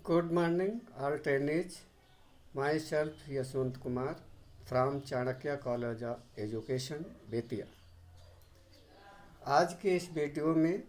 Good morning, all trainees. Myself Yashwant Kumar from Chanakya college of education Bettiah. आज के इस video में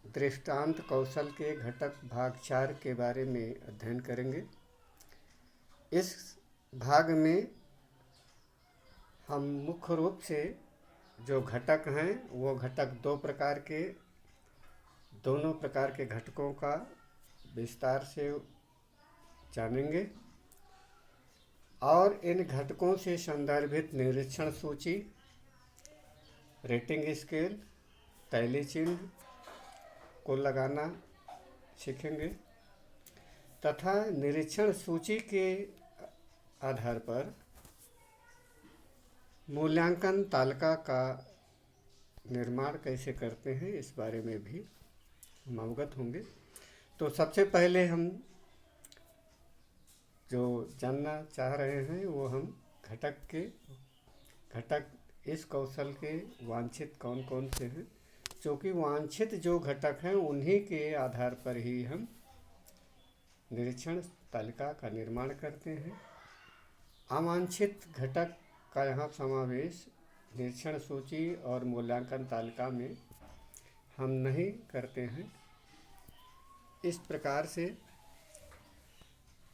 दृष्टांत कौशल के घटक भाग 4 के बारे में अध्ययन करेंगे। इस भाग में हम मुख्य रूप से जो घटक हैं वो घटक दोनों प्रकार के घटकों का विस्तार से जानेंगे और इन घटकों से संदर्भित निरीक्षण सूची, रेटिंग स्केल, तैली चिन्ह को लगाना सीखेंगे तथा निरीक्षण सूची के आधार पर मूल्यांकन तालिका का निर्माण कैसे करते हैं इस बारे में भी हम अवगत होंगे। तो सबसे पहले हम जो जानना चाह रहे हैं वो हम घटक इस कौशल के वांछित कौन कौन से हैं, क्योंकि वांछित जो घटक हैं उन्हीं के आधार पर ही हम निरीक्षण तालिका का निर्माण करते हैं। अवांछित घटक का यहाँ समावेश निरीक्षण सूची और मूल्यांकन तालिका में हम नहीं करते हैं। इस प्रकार से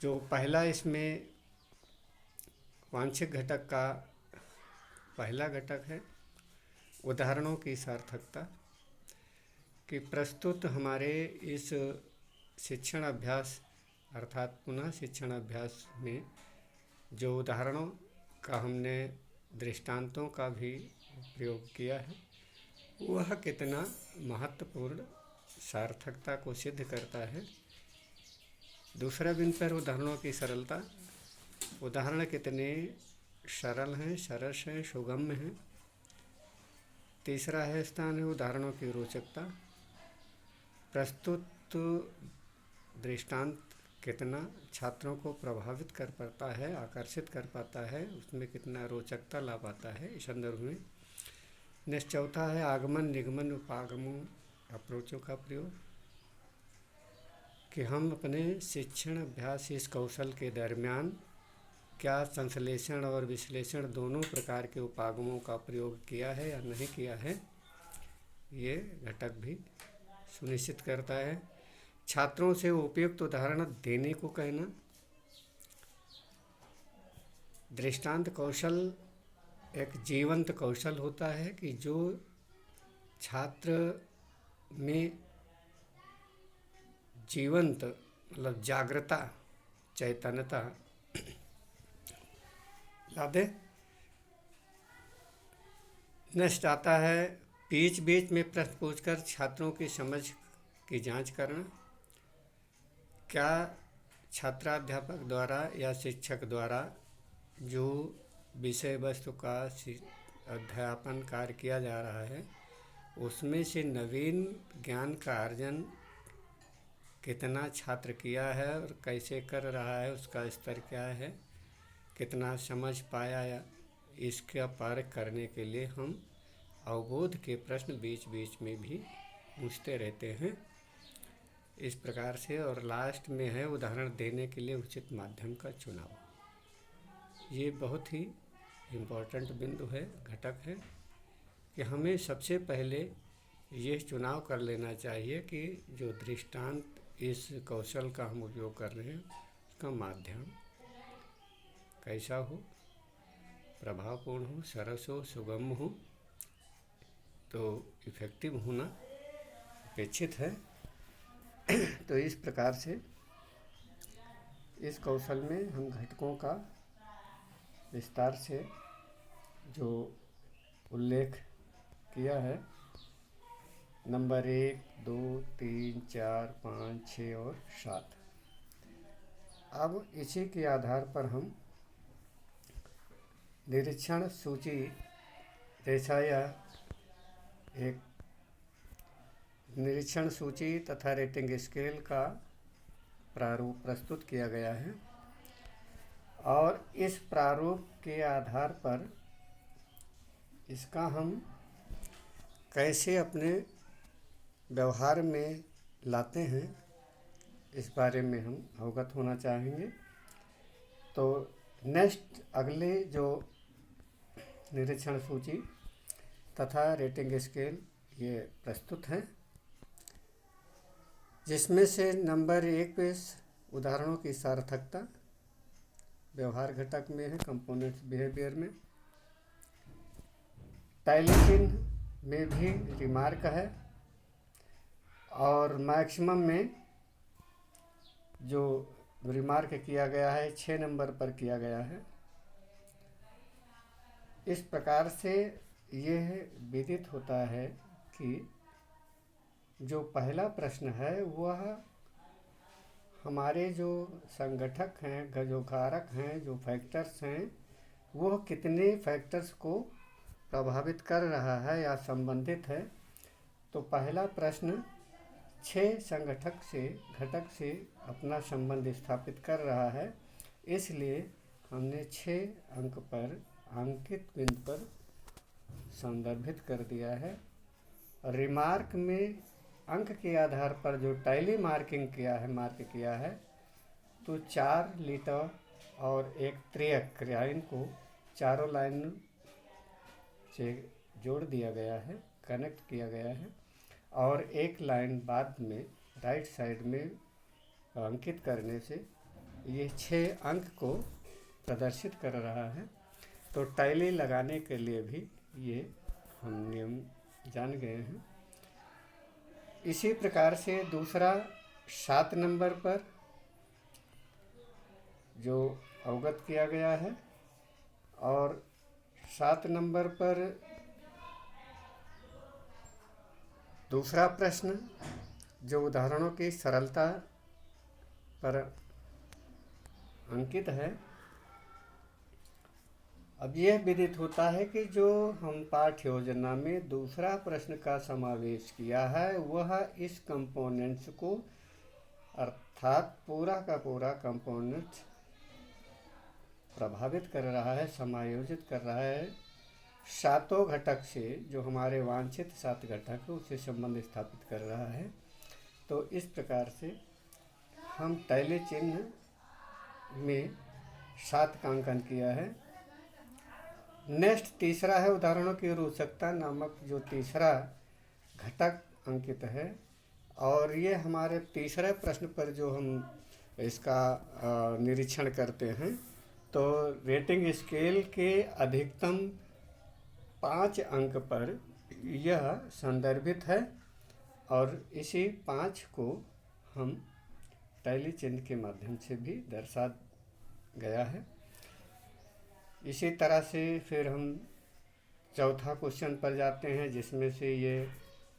जो पहला इसमें वांछित घटक का पहला घटक है उदाहरणों की सार्थकता, कि प्रस्तुत हमारे इस शिक्षण अभ्यास अर्थात पुनः शिक्षण अभ्यास में जो उदाहरणों का हमने दृष्टांतों का भी प्रयोग किया है वह कितना महत्वपूर्ण सार्थकता को सिद्ध करता है। दूसरा बिंदु पर उदाहरणों की सरलता, उदाहरण कितने सरल हैं, सरस हैं, सुगम्य हैं। तीसरा है स्थान है उदाहरणों की रोचकता, प्रस्तुत दृष्टांत कितना छात्रों को प्रभावित कर पाता है, आकर्षित कर पाता है, उसमें कितना रोचकता ला पाता है इस संदर्भ में। नेक्स्ट चौथा है आगमन, निगमन, उपागमों, अप्रोचों का प्रयोग, कि हम अपने शिक्षण अभ्यास इस कौशल के दरमियान क्या संश्लेषण और विश्लेषण दोनों प्रकार के उपागमों का प्रयोग किया है या नहीं किया है, ये घटक भी सुनिश्चित करता है। छात्रों से उपयुक्त उदाहरण देने को कहना, दृष्टांत कौशल एक जीवंत कौशल होता है कि जो छात्र में जीवंत मतलब जागृता, चैतन्यता ला दे। नेक्स्ट आता है बीच बीच में प्रश्न पूछकर छात्रों की समझ की जांच करना, क्या छात्राध्यापक द्वारा या शिक्षक द्वारा जो विषय वस्तु का अध्यापन कार्य किया जा रहा है उसमें से नवीन ज्ञान का अर्जन कितना छात्र किया है और कैसे कर रहा है, उसका स्तर क्या है, कितना समझ पाया, या इसका पारख करने के लिए हम अवबोध के प्रश्न बीच बीच में भी पूछते रहते हैं इस प्रकार से। और लास्ट में है उदाहरण देने के लिए उचित माध्यम का चुनाव। ये बहुत ही इम्पोर्टेंट बिंदु है, घटक है, कि हमें सबसे पहले ये चुनाव कर लेना चाहिए कि जो दृष्टांत इस कौशल का हम उपयोग कर रहे हैं उसका माध्यम कैसा हो, प्रभावपूर्ण हो, सरस हो, सुगम हो, तो इफ़ेक्टिव होना अपेक्षित है। तो इस प्रकार से इस कौशल में हम घटकों का विस्तार से जो उल्लेख किया है, नंबर 1, 2, 3, 4, 5, 6 और 7। अब इसी के आधार पर हम निरीक्षण सूची जैसा यह एक निरीक्षण सूची तथा रेटिंग स्केल का प्रारूप प्रस्तुत किया गया है और इस प्रारूप के आधार पर इसका हम कैसे अपने व्यवहार में लाते हैं इस बारे में हम अवगत होना चाहेंगे। तो नेक्स्ट अगले जो निरीक्षण सूची तथा रेटिंग स्केल ये प्रस्तुत हैं, जिसमें से नंबर 1 पे उदाहरणों की सार्थकता व्यवहार घटक में है, कंपोनेंट्स बिहेवियर में। टैली चिन्ह में भी रिमार्क है, और मैक्सिमम में जो रिमार्क किया गया है 6 नंबर पर किया गया है। इस प्रकार से यह विदित होता है कि जो पहला प्रश्न है वह हमारे जो संगठक हैं, जो कारक हैं, जो फैक्टर्स हैं, वह कितने फैक्टर्स को प्रभावित कर रहा है या संबंधित है। तो पहला प्रश्न 6 संगठक से घटक से अपना संबंध स्थापित कर रहा है, इसलिए हमने 6 अंक पर अंकित बिंदु पर संदर्भित कर दिया है। रिमार्क में अंक के आधार पर जो टैली मार्किंग किया है, मार्क किया है, तो 4 लीटर और एक त्रियक लाइन को चारों लाइन से जोड़ दिया गया है, कनेक्ट किया गया है, और एक लाइन बाद में राइट साइड में अंकित करने से ये 6 अंक को प्रदर्शित कर रहा है। तो टैली लगाने के लिए भी ये हम नियम जान गए हैं। इसी प्रकार से दूसरा 7 नंबर पर जो अवगत किया गया है, और 7 नंबर पर दूसरा प्रश्न जो उदाहरणों की सरलता पर अंकित है। अब यह विदित होता है कि जो हम पाठ्य योजना में दूसरा प्रश्न का समावेश किया है वह इस कंपोनेंट्स को, अर्थात पूरा का पूरा कंपोनेंट प्रभावित कर रहा है, समायोजित कर रहा है। 7 घटक से जो हमारे वांछित 7 घटक है उससे संबंध स्थापित कर रहा है। तो इस प्रकार से हम टैली चिन्ह में 7 का अंकन किया है। नेक्स्ट तीसरा है उदाहरणों की रोचकता नामक जो तीसरा घटक अंकित है, और ये हमारे तीसरे प्रश्न पर जो हम इसका निरीक्षण करते हैं, तो रेटिंग स्केल के अधिकतम 5 अंक पर यह संदर्भित है, और इसी 5 को हम टैली चिन्ह के माध्यम से भी दर्शा गया है। इसी तरह से फिर हम चौथा क्वेश्चन पर जाते हैं, जिसमें से ये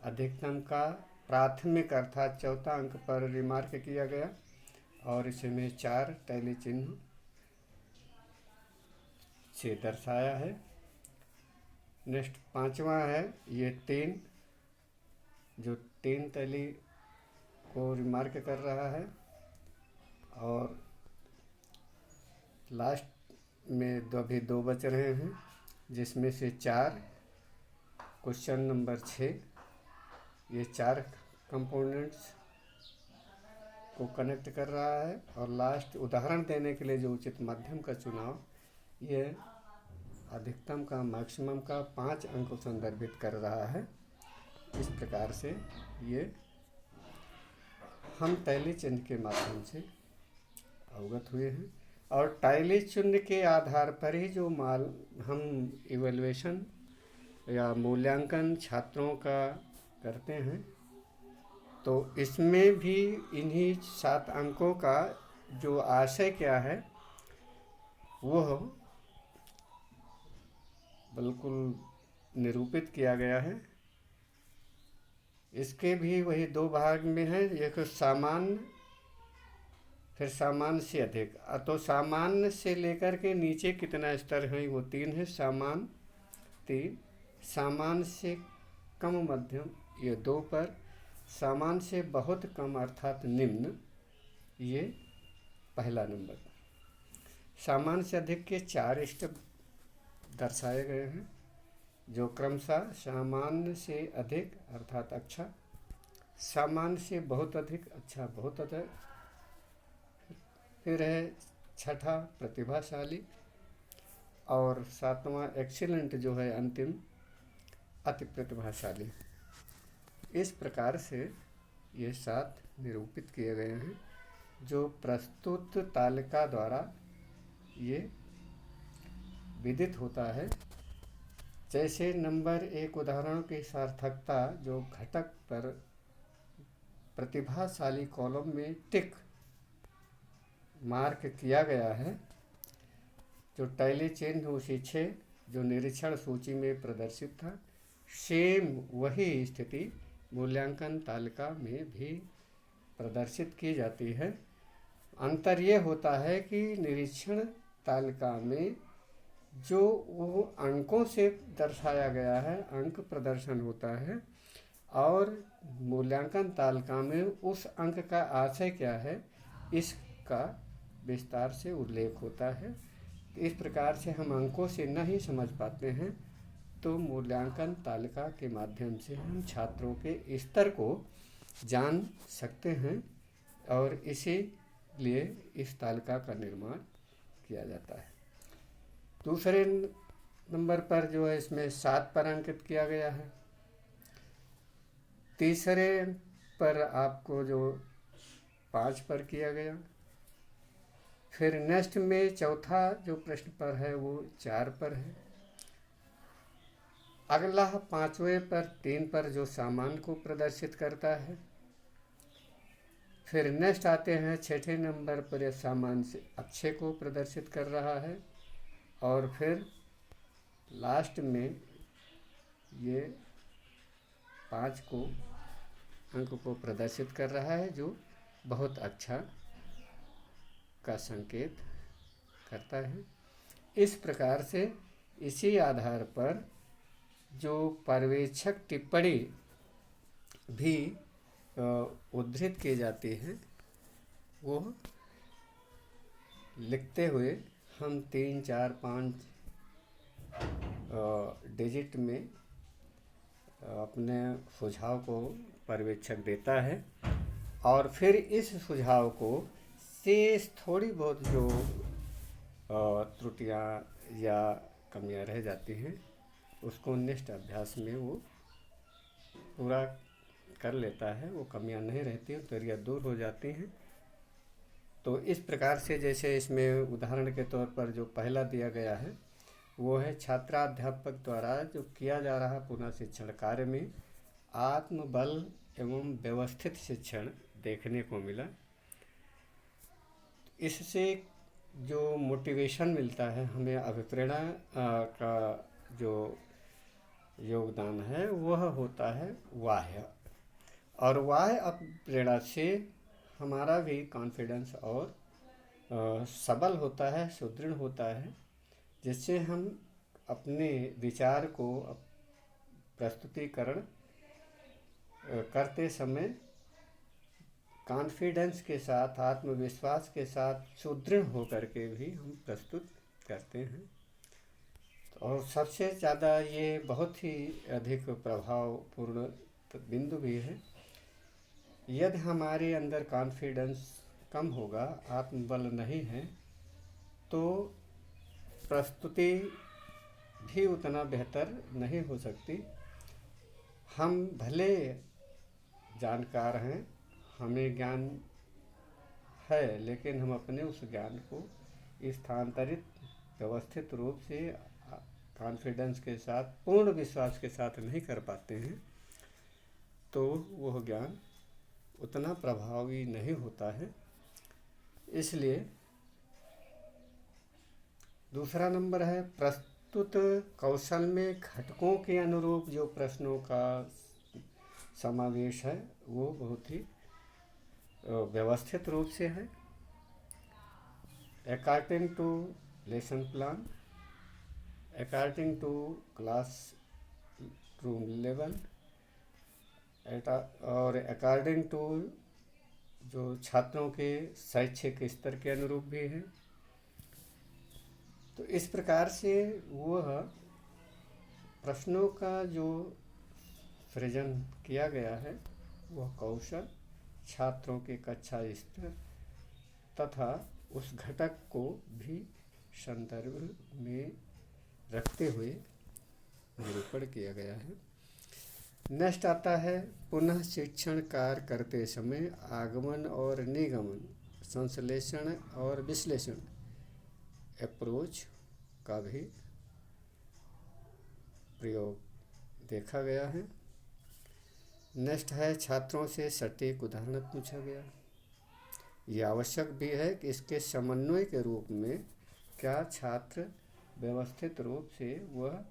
अधिकतम का प्राथमिक अर्थात चौथा अंक पर रिमार्क किया गया, और इसमें 4 टैली चिन्ह से दर्शाया है। नेक्स्ट 5वां है ये 3, जो 3 टैली को रिमार्क कर रहा है, और लास्ट में अभी 2 बच रहे हैं, जिसमें से 4 क्वेश्चन नंबर 6 ये 4 कंपोनेंट्स को कनेक्ट कर रहा है, और लास्ट उदाहरण देने के लिए जो उचित माध्यम का चुनाव ये अधिकतम का मैक्सिमम का 5 अंक को संदर्भित कर रहा है। इस प्रकार से ये हम टैली चिन्ह के माध्यम से अवगत हुए हैं, और टैली चिन्ह के आधार पर ही जो हम इवैल्यूएशन या मूल्यांकन छात्रों का करते हैं, तो इसमें भी इन्हीं 7 अंकों का जो आशय क्या है वह बिल्कुल निरूपित किया गया है। इसके भी वही 2 भाग में है, एक सामान्य फिर सामान्य से अधिक। तो सामान्य से लेकर के नीचे कितना स्तर है वो 3 है, सामान्य 3, सामान्य से कम मध्यम ये 2 पर, सामान्य से बहुत कम अर्थात निम्न ये पहला नंबर। सामान्य से अधिक के 4 स्टेप दर्शाए गए हैं, जो क्रमशः सामान्य से अधिक अर्थात अच्छा, सामान्य से बहुत अधिक अच्छा बहुत अधिक, फिर है छठा प्रतिभाशाली, और सातवां एक्सीलेंट जो है अंतिम अति प्रतिभाशाली। इस प्रकार से ये 7 निरूपित किए गए हैं जो प्रस्तुत तालिका द्वारा ये विदित होता है। जैसे नंबर 1 उदाहरणों की सार्थकता जो घटक पर प्रतिभाशाली कॉलम में टिक मार्क किया गया है, जो टैली चिन्ह उसी 6 जो निरीक्षण सूची में प्रदर्शित था, सेम वही स्थिति मूल्यांकन तालिका में भी प्रदर्शित की जाती है। अंतर ये होता है कि निरीक्षण तालिका में जो वो अंकों से दर्शाया गया है, अंक प्रदर्शन होता है, और मूल्यांकन तालिका में उस अंक का आशय क्या है इसका विस्तार से उल्लेख होता है। इस प्रकार से हम अंकों से नहीं समझ पाते हैं, तो मूल्यांकन तालिका के माध्यम से हम छात्रों के स्तर को जान सकते हैं, और इसीलिए इस तालिका का निर्माण किया जाता है। दूसरे नंबर पर जो है इसमें 7 पर अंकित किया गया है। तीसरे पर आपको जो 5 पर किया गया। फिर नेक्स्ट में चौथा जो प्रश्न पर है वो 4 पर है। अगला 5वें पर 3 पर जो सामान को प्रदर्शित करता है। फिर नेक्स्ट आते हैं 6ठे नंबर पर यह सामान से अच्छे को प्रदर्शित कर रहा है, और फिर लास्ट में ये 5 को अंक को प्रदर्शित कर रहा है जो बहुत अच्छा का संकेत करता है। इस प्रकार से इसी आधार पर जो पर्यवेक्षक टिप्पणी भी उद्धृत की जाती है वो लिखते हुए हम 3, 4, 5 डिजिट में अपने सुझाव को पर्यवेक्षक देता है, और फिर इस सुझाव को शेष थोड़ी बहुत जो त्रुटियां या कमियां रह जाती हैं उसको नेक्स्ट अभ्यास में वो पूरा कर लेता है। वो कमियां नहीं रहती, त्रुटियां दूर हो जाती हैं। तो इस प्रकार से जैसे इसमें उदाहरण के तौर पर जो पहला दिया गया है वो है छात्राध्यापक द्वारा जो किया जा रहा पुनः शिक्षण कार्य में आत्मबल एवं व्यवस्थित शिक्षण देखने को मिला। इससे जो मोटिवेशन मिलता है हमें, अभिप्रेरणा का जो योगदान है वह होता है बाह्य, और बाह्य प्रेरणा से हमारा भी कॉन्फिडेंस और सबल होता है, सुदृढ़ होता है, जिससे हम अपने विचार को प्रस्तुतिकरण करते समय कॉन्फिडेंस के साथ, आत्मविश्वास के साथ सुदृढ़ होकर के भी हम प्रस्तुत करते हैं। और सबसे ज़्यादा ये बहुत ही अधिक प्रभावपूर्ण बिंदु भी है। यदि हमारे अंदर कॉन्फिडेंस कम होगा, आत्मबल नहीं है, तो प्रस्तुति भी उतना बेहतर नहीं हो सकती। हम भले जानकार हैं, हमें ज्ञान है, लेकिन हम अपने उस ज्ञान को स्थानांतरित व्यवस्थित रूप से कॉन्फिडेंस के साथ, पूर्ण विश्वास के साथ नहीं कर पाते हैं, तो वह ज्ञान उतना प्रभावी नहीं होता है। इसलिए दूसरा नंबर है प्रस्तुत कौशल में घटकों के अनुरूप जो प्रश्नों का समावेश है वो बहुत ही व्यवस्थित रूप से है। According to lesson plan, according to class room level, और अकॉर्डिंग टू जो छात्रों के शैक्षिक स्तर के अनुरूप भी है। तो इस प्रकार से वह प्रश्नों का जो सृजन किया गया है वह कौशल छात्रों के कक्षा स्तर तथा उस घटक को भी संदर्भ में रखते हुए निरूपण किया गया है। नेक्स्ट आता है पुनः शिक्षण कार्य करते समय आगमन और निगमन, संश्लेषण और विश्लेषण अप्रोच का भी प्रयोग देखा गया है। नेक्स्ट है छात्रों से सटीक उदाहरण पूछा गया। ये आवश्यक भी है कि इसके समन्वय के रूप में क्या छात्र व्यवस्थित रूप से वह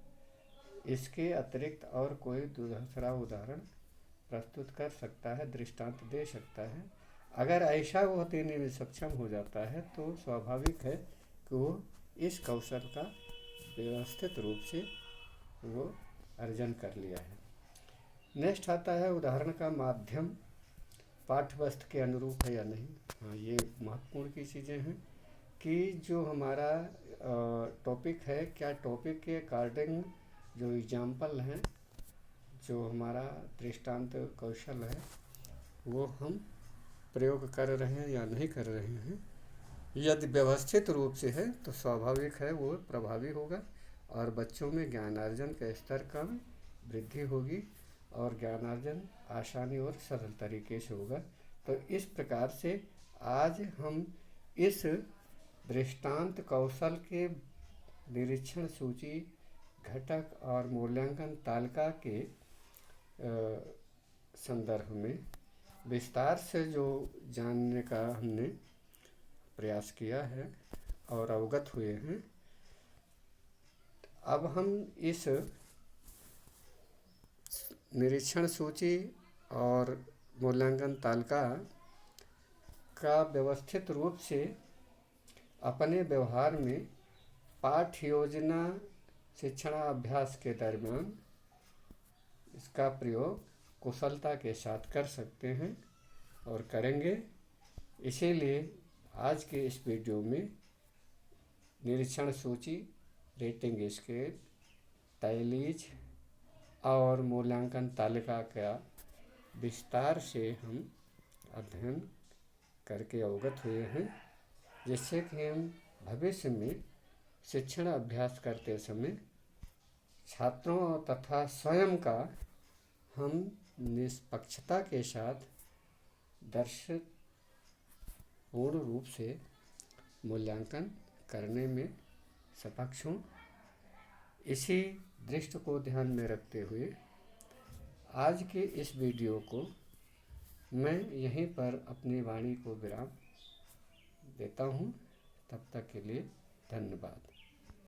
इसके अतिरिक्त और कोई दूसरा उदाहरण प्रस्तुत कर सकता है, दृष्टांत दे सकता है। अगर ऐसा वो देने में सक्षम हो जाता है तो स्वाभाविक है कि वो इस कौशल का व्यवस्थित रूप से वो अर्जन कर लिया है। नेक्स्ट आता है उदाहरण का माध्यम पाठ्यवस्तु के अनुरूप है या नहीं। हाँ, ये महत्वपूर्ण की चीज़ें हैं कि जो हमारा टॉपिक है, क्या टॉपिक के अकॉर्डिंग जो एग्जाम्पल हैं, जो हमारा दृष्टांत कौशल है, वो हम प्रयोग कर रहे हैं या नहीं कर रहे हैं। यदि व्यवस्थित रूप से है तो स्वाभाविक है वो प्रभावी होगा और बच्चों में ज्ञानार्जन का स्तर कम वृद्धि होगी और ज्ञानार्जन आसानी और सरल तरीके से होगा। तो इस प्रकार से आज हम इस दृष्टांत कौशल के निरीक्षण सूची, घटक और मूल्यांकन तालिका के संदर्भ में विस्तार से जो जानने का हमने प्रयास किया है और अवगत हुए हैं। अब हम इस निरीक्षण सूची और मूल्यांकन तालिका का व्यवस्थित रूप से अपने व्यवहार में पाठ्य योजना शिक्षणाभ्यास के दरमियान इसका प्रयोग कुशलता के साथ कर सकते हैं और करेंगे। इसीलिए आज के इस वीडियो में निरीक्षण सूची, रेटिंग स्केल, दहलीज और मूल्यांकन तालिका का विस्तार से हम अध्ययन करके अवगत हुए हैं, जिससे कि हम भविष्य में शिक्षण अभ्यास करते समय छात्रों तथा स्वयं का हम निष्पक्षता के साथ पूर्ण रूप से मूल्यांकन करने में सक्षम हों। इसी दृष्टि को ध्यान में रखते हुए आज के इस वीडियो को मैं यहीं पर अपनी वाणी को विराम देता हूँ। तब तक के लिए धन्यवाद।